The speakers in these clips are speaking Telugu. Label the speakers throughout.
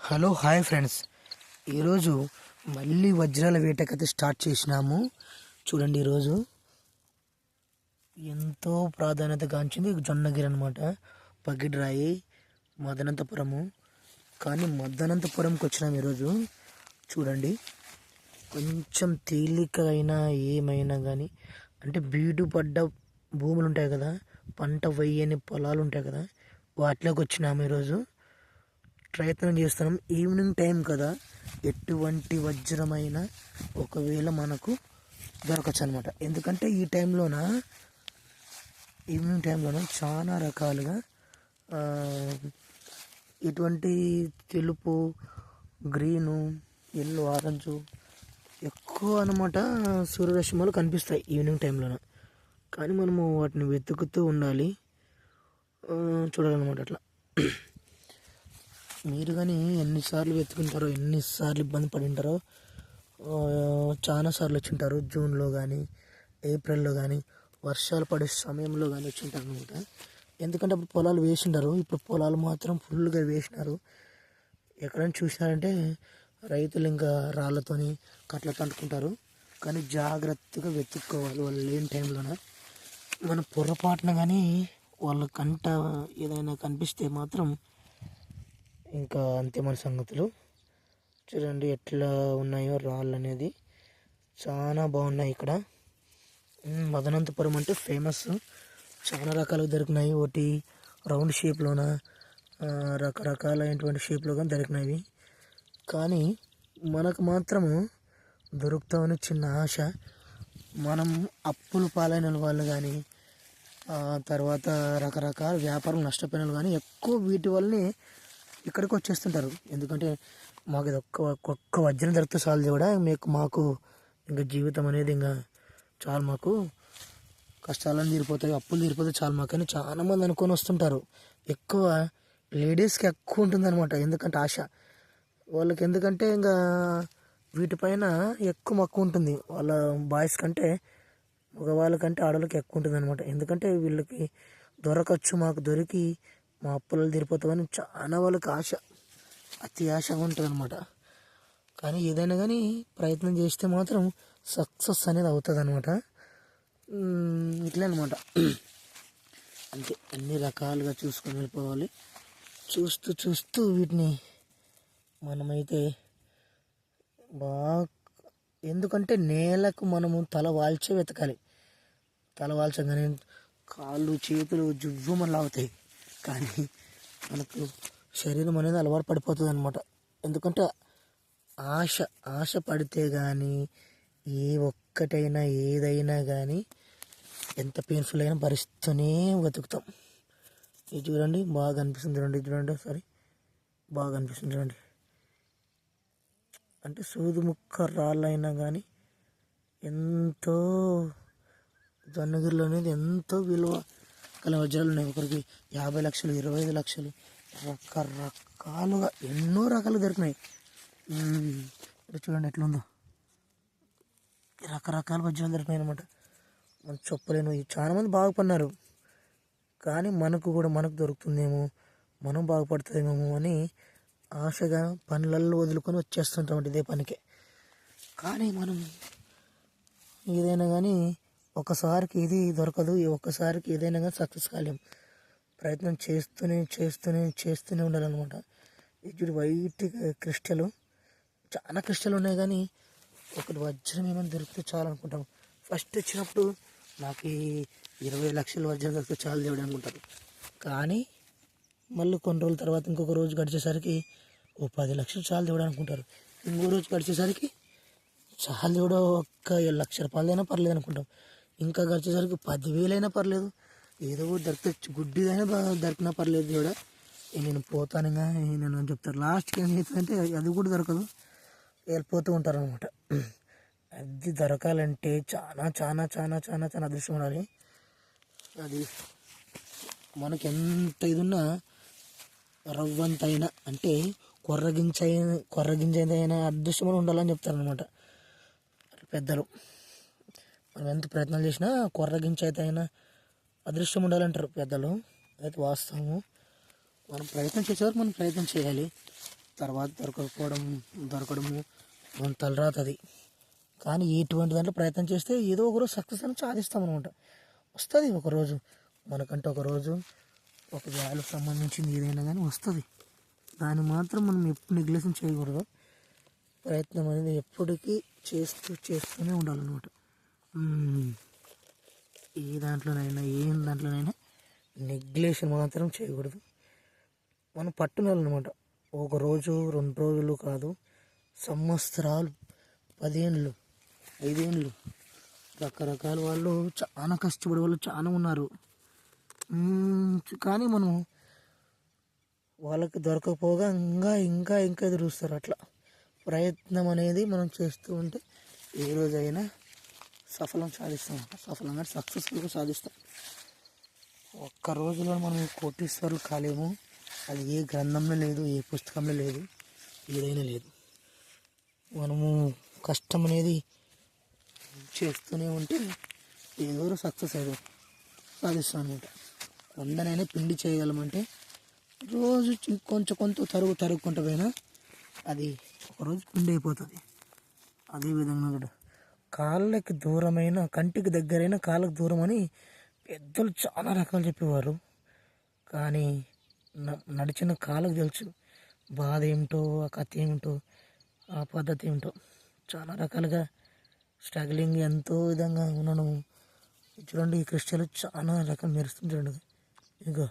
Speaker 1: హలో హాయ్ ఫ్రెండ్స్, ఈరోజు మళ్ళీ వజ్రాల వేటకైతే స్టార్ట్ చేసినాము. చూడండి, ఈరోజు ఎంతో ప్రాధాన్యత గాంచింది జొన్నగిరి అనమాట. పగిడ్రాయి మదనంతపురము. కానీ మదనంతపురంకి వచ్చినాము ఈరోజు. చూడండి, కొంచెం తేలిక అయినా ఏమైనా కానీ అంటే బీడు పడ్డ భూములు ఉంటాయి కదా, పంట వేయని పొలాలు ఉంటాయి కదా, వాటిలోకి వచ్చినాము ఈరోజు. ప్రయత్నం చేస్తున్నాం. ఈవినింగ్ టైం కదా, ఎటువంటి వజ్రమైనా ఒకవేళ మనకు దొరకచ్చు అనమాట. ఎందుకంటే ఈ ఈవినింగ్ టైంలోన చాలా రకాలుగా ఇటువంటి తెలుపు, గ్రీను, ఎల్లో, ఆరెంజు ఎక్కువ అనమాట సూర్యరశ్మిలు కనిపిస్తాయి ఈవినింగ్ టైంలోన. కానీ మనము వాటిని వెతుకుతూ ఉండాలి, చూడాలన్నమాట. అట్లా మీరు కానీ ఎన్నిసార్లు వెతుకుంటారో, ఎన్నిసార్లు ఇబ్బంది పడి ఉంటారో. చాలాసార్లు వచ్చింటారు. జూన్లో కానీ, ఏప్రిల్లో కానీ, వర్షాలు పడే సమయంలో కానీ వచ్చింటారు అనమాట. ఎందుకంటే అప్పుడు పొలాలు వేసింటారు. ఇప్పుడు పొలాలు మాత్రం ఫుల్గా వేసినారు. ఎక్కడైనా చూసినారంటే రైతులు ఇంకా రాళ్ళతోని కట్లతో అంటుకుంటారు. కానీ జాగ్రత్తగా వెతుక్కోవాలి. వాళ్ళు లేని టైంలోన మన పొరపాటున కానీ వాళ్ళ కంట ఏదైనా కనిపిస్తే మాత్రం ఇంకా అంతే మన సంగతులు. చూడండి ఎట్లా ఉన్నాయో రాళ్ళు అనేది, చాలా బాగున్నాయి ఇక్కడ. మదనంతపురం అంటే ఫేమస్. చాలా రకాలుగా దొరికినాయి. ఒకటి రౌండ్ షేప్లోన, రకరకాలైనటువంటి షేప్లో కానీ దొరికినవి. కానీ మనకు మాత్రము దొరుకుతామని చిన్న ఆశ. మనం అప్పులు పాలైన వాళ్ళు కానీ, తర్వాత రకరకాల వ్యాపారం నష్టపోయిన వాళ్ళు కానీ ఎక్కువ వీటి వల్లనే ఇక్కడికి వచ్చేస్తుంటారు. ఎందుకంటే మాకు ఇది ఒక్క వజ్రం దొరికితే చాలు కూడా మాకు ఇంకా జీవితం అనేది ఇంకా చాలు, మాకు కష్టాలను తీరిపోతాయి, అప్పులు తీరిపోతే చాలు మాకు అని చాలామంది అనుకొని వస్తుంటారు. ఎక్కువ లేడీస్కి ఎక్కువ ఉంటుంది అనమాట. ఎందుకంటే ఆశ వాళ్ళకి. ఎందుకంటే ఇంకా వీటిపైన ఎక్కువ మక్కువ ఉంటుంది. వాళ్ళ బాయ్స్ కంటే, మగవాళ్ళకంటే ఆడవాళ్ళకి ఎక్కువ ఉంటుంది అనమాట. ఎందుకంటే వీళ్ళకి దొరకచ్చు, మాకు దొరికి మా అప్పులు తీరిపోతామని చాలా వాళ్ళకి ఆశ, అతి ఆశగా ఉంటుంది అనమాట. కానీ ఏదైనా కానీ ప్రయత్నం చేస్తే మాత్రం సక్సెస్ అనేది అవుతుంది అనమాట. ఇట్లే అనమాట. అంతే, అన్ని రకాలుగా చూసుకొని వెళ్ళిపోవాలి. చూస్తూ చూస్తూ వీటిని మనమైతే బాగా, ఎందుకంటే నేలకు మనము తల వాల్చే వెతకాలి. తల వాల్చగానే కాళ్ళు చేతులు జువ్వమని లాగుతాయి. కానీ మనకు శరీరం అనేది అలవాటు పడిపోతుంది అనమాట. ఎందుకంటే ఆశ పడితే కానీ ఒక్కటైనా ఏదైనా కానీ ఎంత పెయిన్ఫుల్ అయినా భరిస్తూనే వెతుకుతాం. ఇది చూడండి, బాగా అనిపిస్తుంది. చూడండి ఒకసారి, బాగా అనిపిస్తుంది చూడండి. అంటే సూది ముక్క రాళ్ళైనా కానీ ఎంతో జొన్నగిరిలో అనేది ఎంతో విలువ గల వజ్రాలు ఉన్నాయి. ఒకరికి 50 లక్షలు, 25 లక్షలు, రకరకాలుగా ఎన్నో రకాలు దొరికినాయి. చూడండి ఎట్లుందో, రకరకాల వజ్రాలు దొరికినాయి అనమాట. మనం చెప్పలేను. చాలా మంది బాగుపడినారు. కానీ మనకు దొరుకుతుందేమో, మనం బాగుపడుతుందేమో అని ఆశగా పనులలో వదులుకొని వచ్చేస్తుంటాం ఇదే పనికి. కానీ మనం ఏదైనా కానీ ఒకసారికి ఇది దొరకదు, ఒక్కసారికి ఏదైనా కానీ సక్సెస్ కాలేం. ప్రయత్నం చేస్తూనే ఉండాలన్నమాట. ఇది వైట్ క్రిస్టల్, చాలా క్రిస్టల్ ఉన్నాయి. కానీ ఒకటి వజ్రం ఏమైనా దొరికితే చాలు అనుకుంటాం. ఫస్ట్ వచ్చినప్పుడు నాకు 20 లక్షల వజ్రం దొరికితే చాలు దేవుడు అనుకుంటారు. కానీ మళ్ళీ కొన్ని రోజుల తర్వాత ఇంకొక రోజు గడిచేసరికి 10 లక్షలు చాలు దేవుడు అనుకుంటారు. ఇంకో రోజు గడిచేసరికి చాలు దేవుడు, ఒక్క 7 లక్షల రూపాయలైనా పర్లేదు అనుకుంటాం. ఇంకా గడిచేసరికి 10,000 అయినా పర్లేదు, ఏదో దొరికితే గుడ్డిదైనా దొరికినా పర్లేదు దేవుడా, నేను పోతానుగా నేను చెప్తారు. లాస్ట్కి ఏమవుతుందంటే అది కూడా దొరకదు, వెళ్ళిపోతూ ఉంటారు అనమాట. అది దొరకాలంటే చాలా చాలా చాలా చాలా చాలా అదృష్టం ఉండాలి. అది మనకి ఎంత ఇది ఉన్నా రవ్వంతైనా అంటే కొర్రగింజైనా అదృష్టం ఉండాలని చెప్తారనమాట పెద్దలు. మనం ఎంత ప్రయత్నాలు చేసినా కొర్రగింజ అయితే అయినా అదృష్టం ఉండాలంటారు పెద్దలు. అయితే వాస్తవము. మనం ప్రయత్నం చేసేవారు మనం ప్రయత్నం చేయాలి. తర్వాత దొరకడము మన తలరాత అది. కానీ ఇటువంటి దాంట్లో ప్రయత్నం చేస్తే ఏదో ఒకరోజు సక్సెస్ అని సాధిస్తాం అనమాట. వస్తుంది ఒకరోజు, మనకంటే ఒకరోజు ఒక వ్యాలుకు సంబంధించింది ఏదైనా కానీ వస్తుంది. దాన్ని మాత్రం మనం ఎప్పుడు నెగ్లెక్షన్ చేయకూడదు. ప్రయత్నం అనేది ఎప్పటికీ చేస్తూనే ఉండాలన్నమాట. ఏం దాంట్లోనైనా నెగ్లెక్షన్ మాత్రం చేయకూడదు. మనం పట్టుదలన్నమాట. ఒక రోజు 2 రోజులు కాదు, సంవత్సరాలు, 10 ఏళ్ళు, 5 ఏళ్ళు, రకరకాల వాళ్ళు చాలా కష్టపడే వాళ్ళు చాలా ఉన్నారు. కానీ మనం వాళ్ళకి దొరకకపోగా ఇంకా ఎదురు చూస్తారు. అట్లా ప్రయత్నం అనేది మనం చేస్తూ ఉంటే ఏ రోజైనా సఫలంగా సక్సెస్ఫుల్గా సాధిస్తాం. ఒక్క రోజులో మనం కోటీశ్వరులు కాలేము. అది ఏ గ్రంథంలో లేదు, ఏ పుస్తకంలో లేదు, ఏదైనా లేదు. మనము కష్టం అనేది చేస్తూనే ఉంటే ఏదో సక్సెస్ సాధిస్తాం అనమాట. 100నైనా పిండి చేయగలమంటే రోజు కొంచెం తరుగుకుంటూ పోయినా అది ఒకరోజు పిండి అయిపోతుంది. అదేవిధంగా కూడా కాళ్ళకి దూరమైన కంటికి దగ్గరైన కాళ్ళకి దూరం అని పెద్దలు చాలా రకాలు చెప్పేవారు. కానీ నడిచిన కాళ్ళకు తెలుసు బాధ ఏమిటో, ఆ కథ ఏమిటో, ఆ పద్ధతి ఏమిటో. చాలా రకాలుగా స్ట్రగ్లింగ్ ఎంతో విధంగా ఉన్నాను. చూడండి, ఈ క్రిస్టల్ చాలా రకాలు మెరుస్తుంది. చూడండి, ఇంకా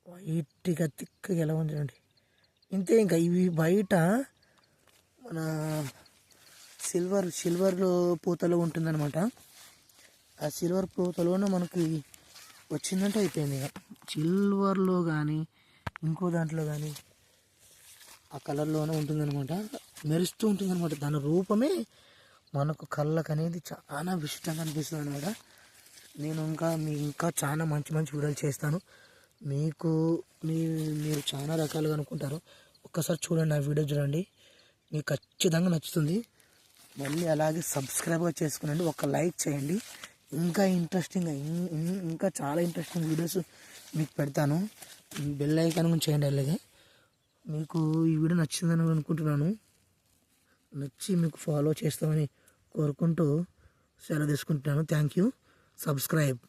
Speaker 1: వైట్గా తిక్కగా ఎలా ఉంది చూడండి. ఇంతే. ఇంకా ఇవి బయట మన సిల్వర్ పూతలో ఉంటుందన్నమాట. ఆ సిల్వర్ పూతలోనే మనకి వచ్చిందంటే అయిపోయింది. ఇక సిల్వర్లో కానీ ఇంకో దాంట్లో కానీ ఆ కలర్లోనే ఉంటుందన్నమాట. మెరుస్తూ ఉంటుందన్నమాట. దాని రూపమే మనకు కళ్ళకు అనేది చాలా విశిష్టంగా అనిపిస్తుంది అనమాట. నేను ఇంకా చాలా మంచి వీడియోలు చేస్తాను. మీరు చాలా రకాలుగా అనుకుంటారు. ఒక్కసారి చూడండి, ఆ వీడియో చూడండి, మీకు ఖచ్చితంగా నచ్చుతుంది. మళ్ళీ అలాగే సబ్స్క్రైబ్గా చేసుకునండి, ఒక లైక్ చేయండి. ఇంకా చాలా ఇంట్రెస్టింగ్ వీడియోస్ మీకు పెడతాను. బెల్ ఐకాన్ చేయండి. అలాగే మీకు ఈ వీడియో నచ్చిందని అనుకుంటున్నాను. నచ్చి మీకు ఫాలో చేస్తామని కోరుకుంటూ సెలవు తీసుకుంటున్నాను. Thank you. సబ్స్క్రైబ్.